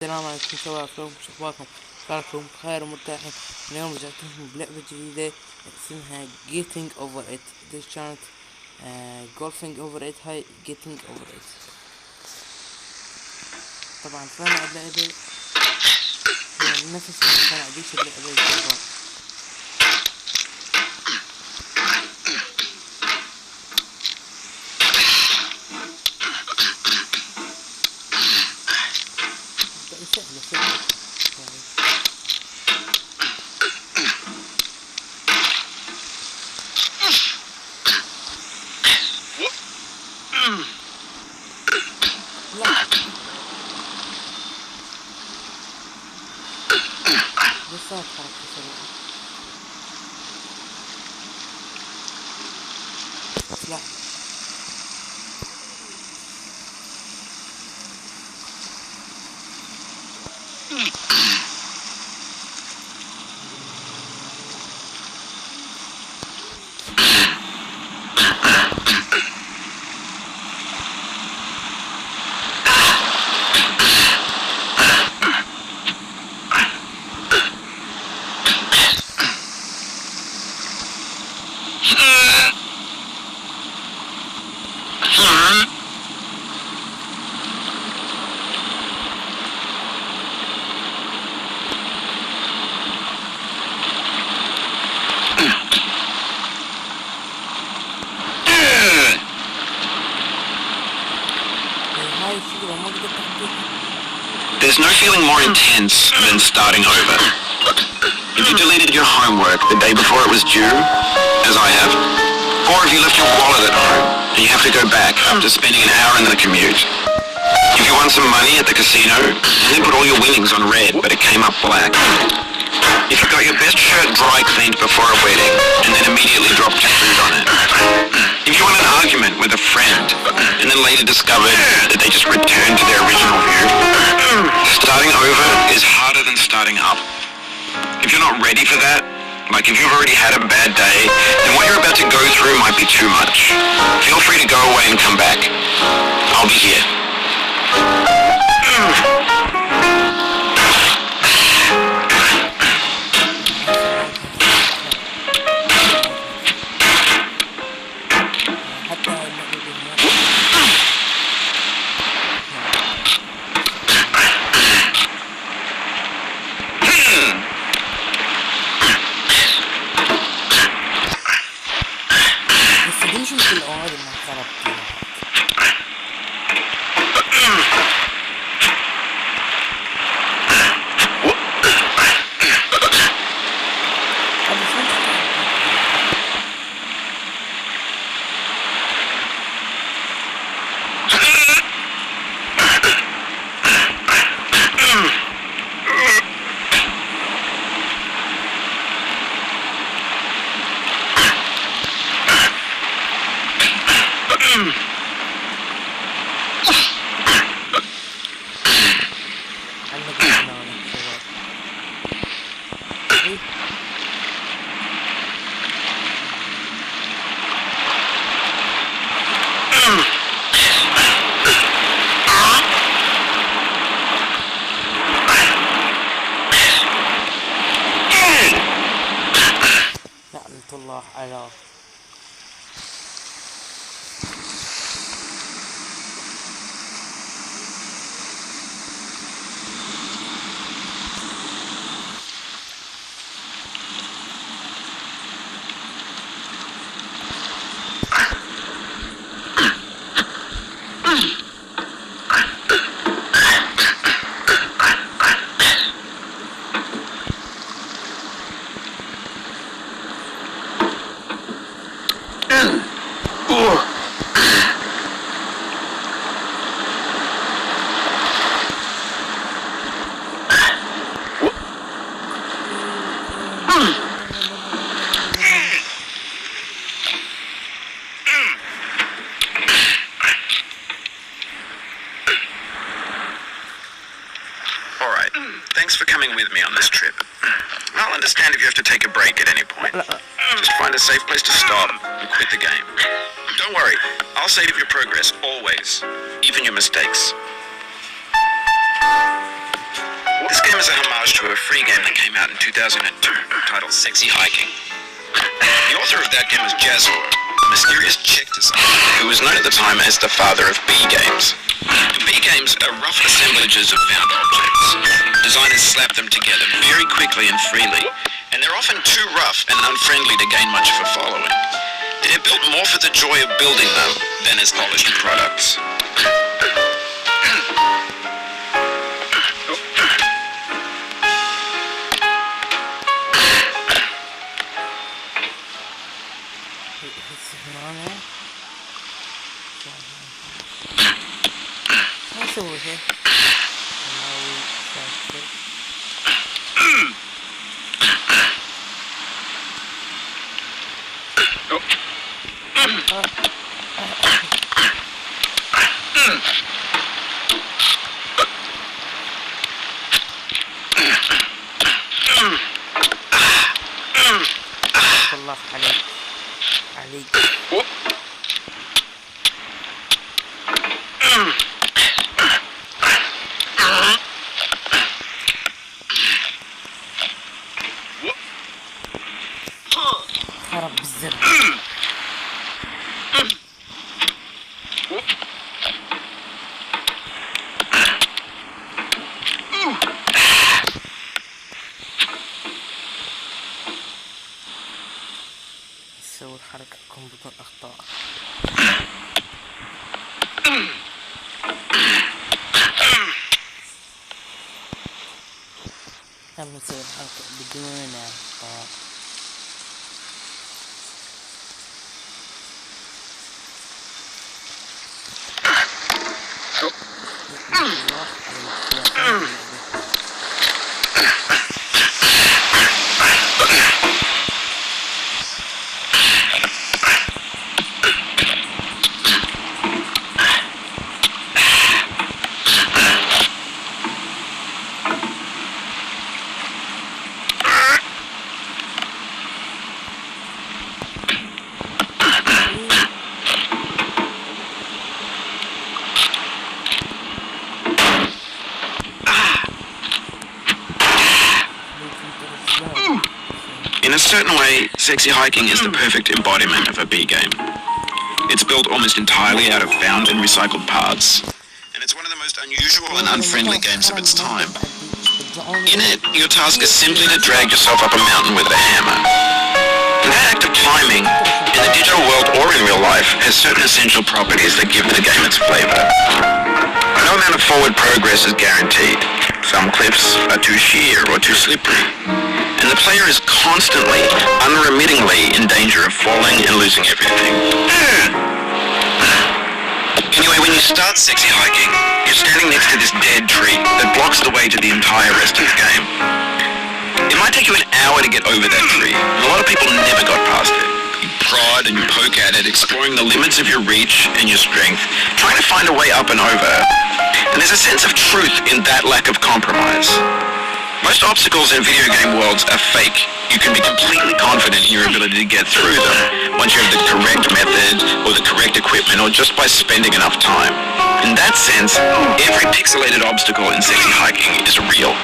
السلام عليكم شباب، شلونكم؟ شو اخباركم؟ شكركم بخير ومرتاحين. اليوم رجعت لكم بلعبة جديدة اسمها Getting Over It. دي كانت Golfing Over It، هاي Getting Over It. طبعا صنع اللعبة هو نفس ما صنع ديش اللعبة الجبار. سهلة يعني. لا لسه حركة سريعة. لا هاي الفكرة ما قدرت احكيها. There's no feeling more intense than starting over. If you deleted your homework the day before it was due, as I have, or if you left your wallet at home and you have to go back after spending an hour in the commute. If you won some money at the casino and then put all your winnings on red but it came up black. If you got your best shirt dry cleaned before a wedding and then immediately dropped your food on it. If you won an argument with a friend and then later discovered that they just returned to their original view. Starting over is harder than starting up. If you're not ready for that, like if you've already had a bad day, then what you're about to go through might be too much. Feel free to go away and come back. I'll be here. حتى اللعبة بالنهاية بس دي مش مثل الأوعاد المنخرط فيها. لعنة الله على Alright, thanks for coming with me on this trip. I'll understand if you have to take a break at any point. Just find a safe place to stop and quit the game. Don't worry, I'll save your progress always, even your mistakes. homage to a free game that came out in 2002 titled Sexy Hiking. The author of that game was Jazzo, a mysterious Czech designer who was known at the time as the father of B games. And B games are rough assemblages of found objects. Designers slap them together very quickly and freely, and they're often too rough and unfriendly to gain much of a following. They're built more for the joy of building them than as polished products. What's over here? الله عليك عليك خرب بالزر سوي الحركة تكون بدون أخطاء لما نسوي الحركة بدون أخطاء In a certain way, Sexy Hiking is the perfect embodiment of a B game. It's built almost entirely out of found and recycled parts, and it's one of the most unusual and unfriendly games of its time. In it, your task is simply to drag yourself up a mountain with a hammer. And that act of climbing, in the digital world or in real life, has certain essential properties that give the game its flavor. No amount of forward progress is guaranteed. Some cliffs are too sheer or too slippery, and the player is constantly, unremittingly in danger of falling and losing everything. Anyway, when you start Sexy Hiking, you're standing next to this dead tree that blocks the way to the entire rest of the game. It might take you an hour to get over that tree, and a lot of people never got past it. You prod and you poke at it, exploring the limits of your reach and your strength, trying to find a way up and over. And there's a sense of truth in that lack of compromise. Most obstacles in video game worlds are fake. You can be completely confident in your ability to get through them once you have the correct method or the correct equipment or just by spending enough time. In that sense, every pixelated obstacle in Sexy Hiking is real.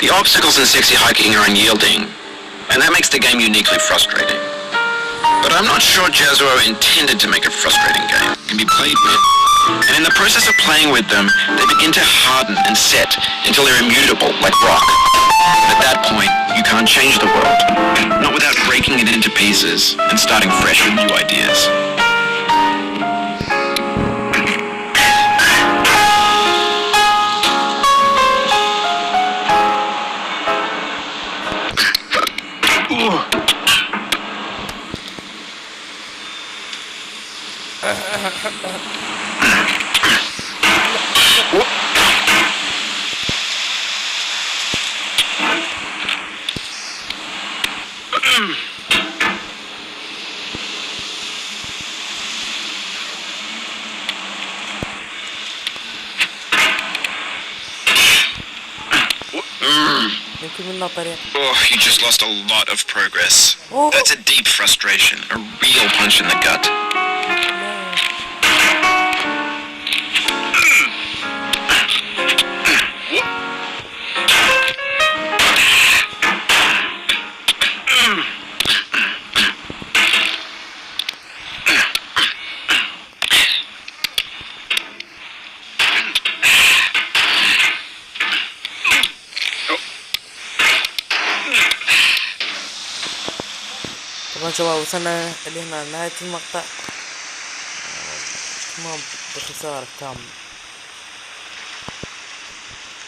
The obstacles in Sexy Hiking are unyielding, and that makes the game uniquely frustrating. But I'm not sure Jazzo intended to make a frustrating game. It can be played with, and in the process of playing with them, they begin to harden and set until they're immutable, like rock. At that point, you can't change the world, not without breaking it into pieces and starting fresh with new ideas. يمكن منها طريقة. Oh, you just lost a lot of progress. Oh. That's a deep frustration, a real punch in the gut. طبعا شباب وصلنا لهنا نهاية المقطع. تمام بخسارة تامة.